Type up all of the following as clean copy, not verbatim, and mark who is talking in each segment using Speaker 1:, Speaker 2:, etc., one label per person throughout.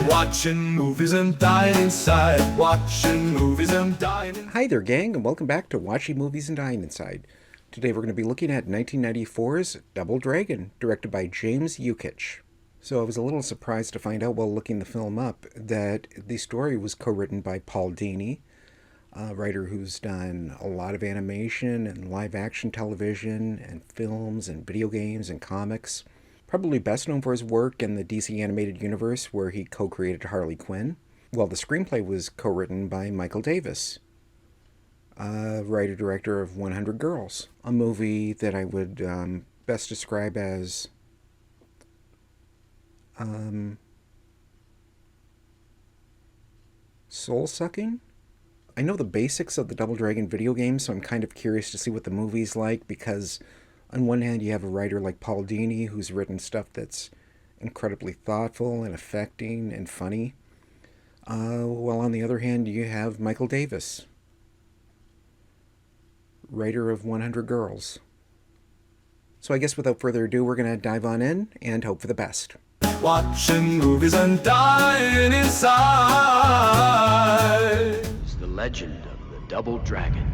Speaker 1: Watching movies and dying inside. Watching movies and dying inside.
Speaker 2: Hi there, gang, and welcome back to Watching Movies and Dyin Inside. Today we're going to be looking at 1994's Double Dragon, directed by James Yukich. So I was a little surprised to find out while looking the film up that the story was co-written by Paul Dini, a writer who's done a lot of animation and live-action television and films and video games and comics. Probably best known for his work in the DC animated universe where he co-created Harley Quinn. Well, the screenplay was co-written by Michael Davis, writer-director of 100 Girls, a movie that I would best describe as soul-sucking. I know the basics of the Double Dragon video game, so I'm kind of curious to see what the movie's like, because on one hand you have a writer like Paul Dini who's written stuff that's incredibly thoughtful and affecting and funny, while on the other hand you have Michael Davis, writer of 100 Girls. So I guess without further ado, we're going to dive on in and hope for the best.
Speaker 1: Watching movies and dying inside.
Speaker 3: It's the legend of the Double Dragon.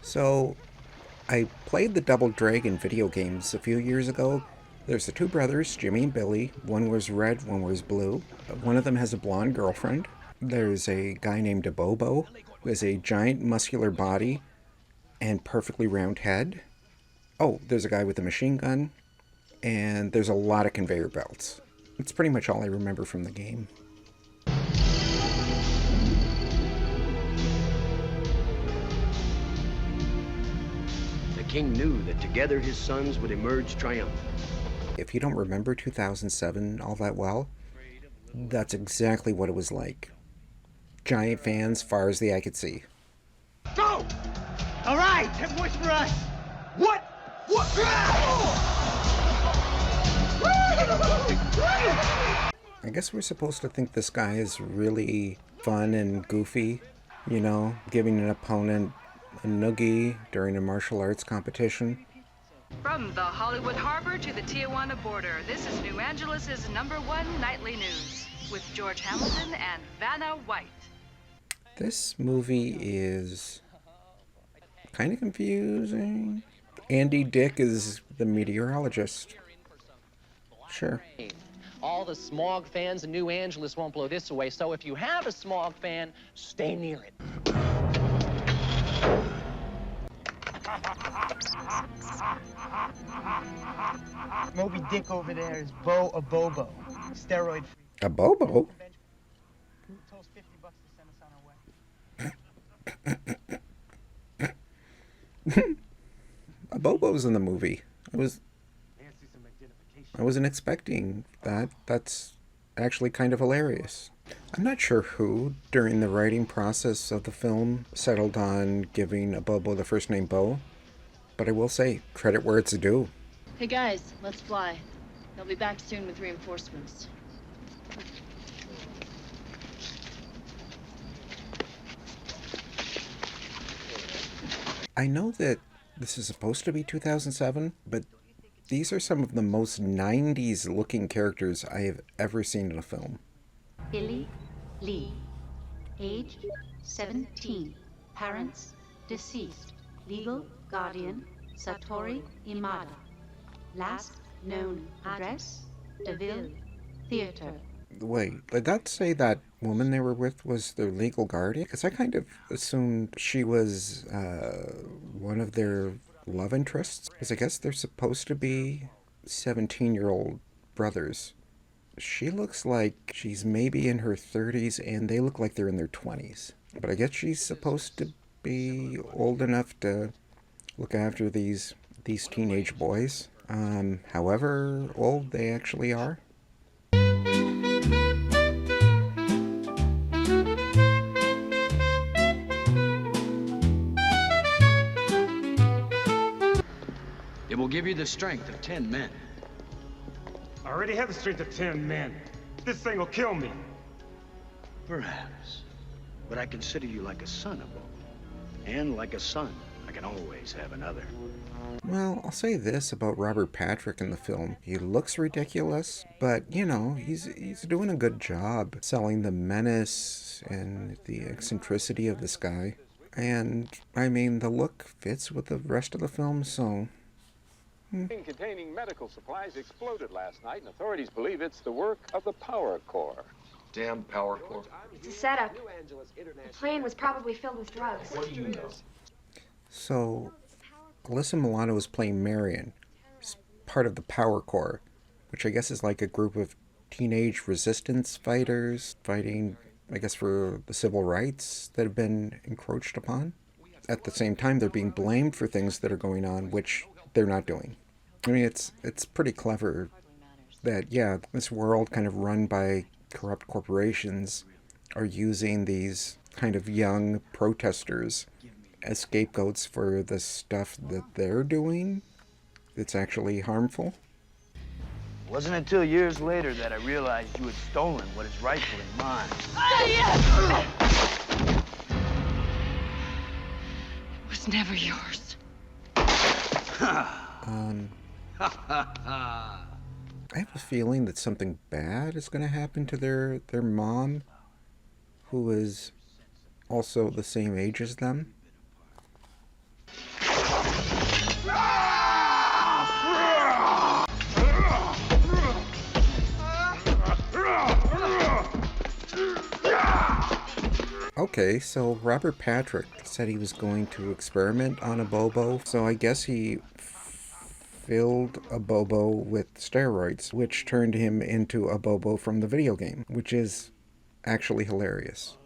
Speaker 2: So, I played the Double Dragon video games a few years ago. There's the two brothers, Jimmy and Billy. One wears red, one wears blue. One of them has a blonde girlfriend. There's a guy named Abobo who has a giant muscular body and perfectly round head. Oh, there's a guy with a machine gun. And there's a lot of conveyor belts. It's pretty much all I remember from the game.
Speaker 3: The king knew that together his sons would emerge triumphant.
Speaker 2: If you don't remember 2007 all that well, that's exactly what it was like. Giant fans far as the eye could see.
Speaker 4: Go! All right, that works for us. What? What?
Speaker 2: I guess we're supposed to think this guy is really fun and goofy, you know, giving an opponent a noogie during a martial arts competition.
Speaker 5: From the Hollywood Harbor to the Tijuana border, this is New Angeles' #1 nightly news with George Hamilton and Vanna White.
Speaker 2: This movie is kind of confusing. Andy Dick is the meteorologist. Sure.
Speaker 6: All the smog fans in New Angeles won't blow this away, so if you have a smog fan, stay near it.
Speaker 4: Moby Dick over there is Bo a Bobo. Steroid free.
Speaker 2: A Bobo?
Speaker 4: Toast $50 to send us on our way.
Speaker 2: A Bobo's in the movie. I wasn't expecting that. That's actually kind of hilarious. I'm not sure who, during the writing process of the film, settled on giving a Bobo the first name Bo, but I will say, credit where it's due.
Speaker 7: Hey guys, let's fly. They'll be back soon with reinforcements.
Speaker 2: I know that this is supposed to be 2007, but these are some of the most 90s looking characters I have ever seen in a film.
Speaker 8: Billy Lee, age 17, parents deceased, legal guardian Satori Imada, last known address DeVille Theater.
Speaker 2: Wait, did that say that woman they were with was their legal guardian? Because I kind of assumed she was one of their love interests. Because I guess they're supposed to be 17-year-old brothers. She looks like she's maybe in her 30s, and they look like they're in their 20s. But I guess she's supposed to be old enough to look after these teenage boys. However old they actually are.
Speaker 3: It will give you the strength of 10 men.
Speaker 9: I already have the strength of 10 men. This thing will kill me.
Speaker 3: Perhaps. But I consider you like a son, Abo. And like a son, I can always have another.
Speaker 2: Well, I'll say this about Robert Patrick in the film. He looks ridiculous, but, you know, he's doing a good job selling the menace and the eccentricity of this guy. And, I mean, the look fits with the rest of the film, so...
Speaker 10: Containing medical supplies exploded last night, and authorities believe it's the work of the Power Corps.
Speaker 11: Damn Power Corps.
Speaker 12: It's a setup. The plane was probably filled with drugs.
Speaker 11: What do you know?
Speaker 2: So, Alyssa Milano is playing Marion, part of the Power Corps, which I guess is like a group of teenage resistance fighters fighting, I guess, for the civil rights that have been encroached upon. At the same time, they're being blamed for things that are going on, which they're not doing. I mean, it's pretty clever that, yeah, this world kind of run by corrupt corporations are using these kind of young protesters as scapegoats for the stuff that they're doing that's actually harmful.
Speaker 13: It wasn't until years later that I realized you had stolen what is rightfully mine.
Speaker 5: It was never yours.
Speaker 2: I have a feeling that something bad is going to happen to their mom, who is also the same age as them. Okay, so Robert Patrick said he was going to experiment on a Bobo, so I guess he filled a Bobo with steroids, which turned him into a Bobo from the video game, which is actually hilarious.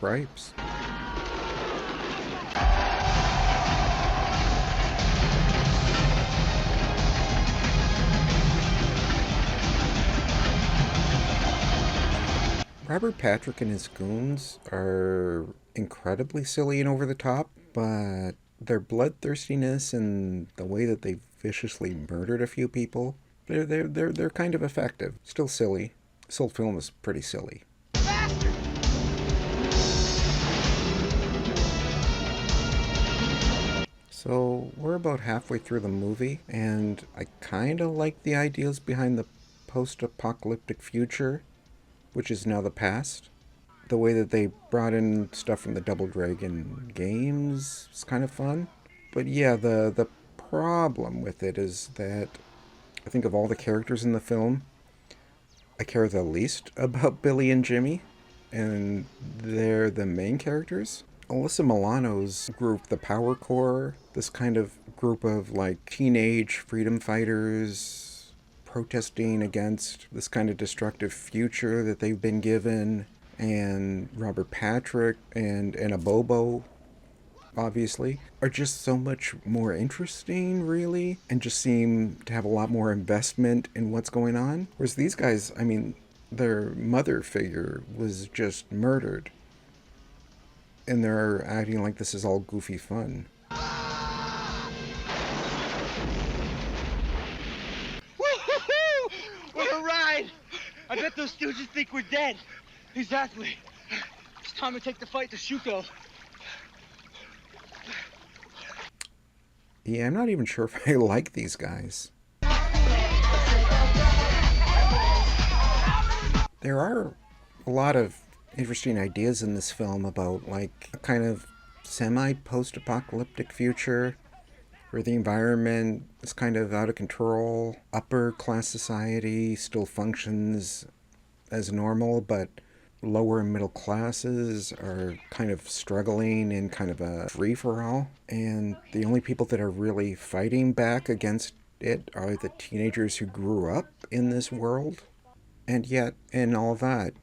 Speaker 2: Cripes. Robert Patrick and his goons are incredibly silly and over the top, but their bloodthirstiness and the way that they viciously murdered a few people, they're kind of effective. Still silly. This whole film is pretty silly. So we're about halfway through the movie, and I kind of like the ideas behind the post-apocalyptic future, which is now the past. The way that they brought in stuff from the Double Dragon games is kind of fun. But yeah, the problem with it is that I think of all the characters in the film, I care the least about Billy and Jimmy, and they're the main characters. Alyssa Milano's group, the Power Corps, this kind of group of like teenage freedom fighters protesting against this kind of destructive future that they've been given, and Robert Patrick and a Bobo, obviously, are just so much more interesting, really, and just seem to have a lot more investment in what's going on. Whereas these guys, I mean, their mother figure was just murdered, and they're acting like this is all goofy fun.
Speaker 4: What a ride! I bet those stooges think we're dead. Exactly. It's time to take the fight to Shuko.
Speaker 2: Yeah, I'm not even sure if I like these guys. There are a lot of interesting ideas in this film about like a kind of semi-post-apocalyptic future where the environment is kind of out of control. Upper class society still functions as normal, but lower and middle classes are kind of struggling in kind of a free-for-all. And the only people that are really fighting back against it are the teenagers who grew up in this world. And yet, in all that,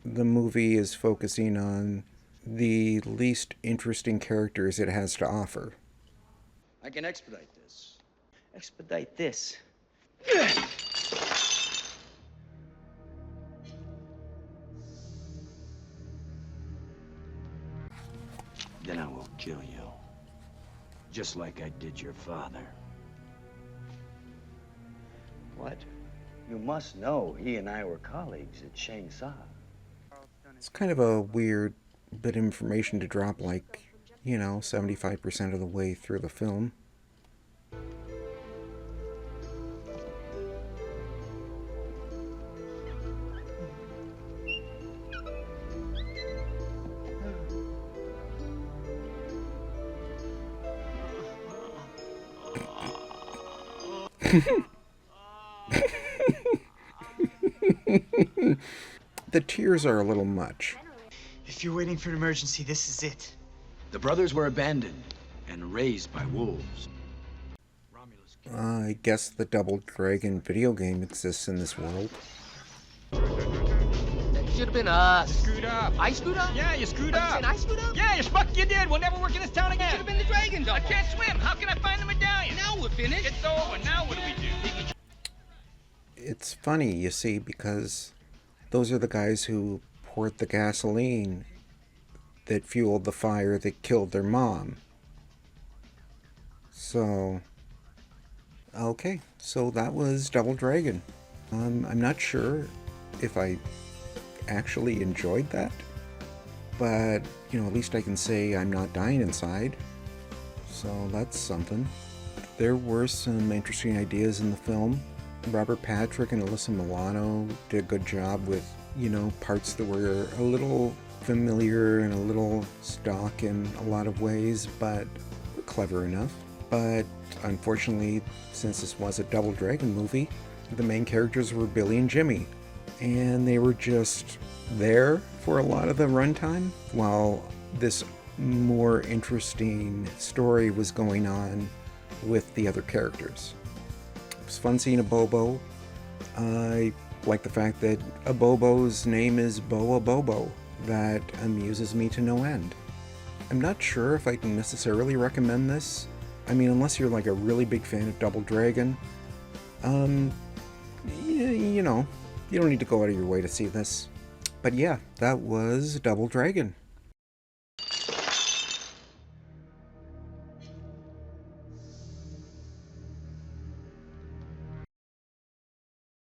Speaker 2: the movie is focusing on the least interesting characters it has to offer.
Speaker 13: I can expedite this. Expedite this. Then I will kill you. just like I did your father. What? You must know he and I were colleagues at Shang Sa.
Speaker 2: It's kind of a weird bit of information to drop, like, 75% of the way through the film. The tears are a little much.
Speaker 11: If you're waiting for an emergency, this is it.
Speaker 13: The brothers were abandoned and raised by wolves.
Speaker 2: I guess the Double Dragon video game exists in this world.
Speaker 6: That should have been us.
Speaker 14: You screwed up.
Speaker 6: I screwed up?
Speaker 14: Yeah, you screwed up.
Speaker 6: I screwed up?
Speaker 14: Yeah, you schmuck, you did. We'll never work in this town again.
Speaker 4: Should have been the dragon double.
Speaker 14: I can't swim. How can I find the medallion?
Speaker 4: Now we're finished.
Speaker 14: It's over. Now what do we do?
Speaker 2: It's funny, you see, because those are the guys who poured the gasoline that fueled the fire that killed their mom. So, okay, so that was Double Dragon. I'm not sure if I actually enjoyed that, but, at least I can say I'm not dying inside. So that's something. There were some interesting ideas in the film. Robert Patrick and Alyssa Milano did a good job with, parts that were a little familiar and a little stock in a lot of ways, but were clever enough. But unfortunately, since this was a Double Dragon movie, the main characters were Billy and Jimmy, and they were just there for a lot of the runtime, while this more interesting story was going on with the other characters. It was fun seeing a Bobo. I like the fact that a Bobo's name is Boa Bobo. That amuses me to no end. I'm not sure if I can necessarily recommend this. I mean, unless you're like a really big fan of Double Dragon. You don't need to go out of your way to see this. But yeah, that was Double Dragon.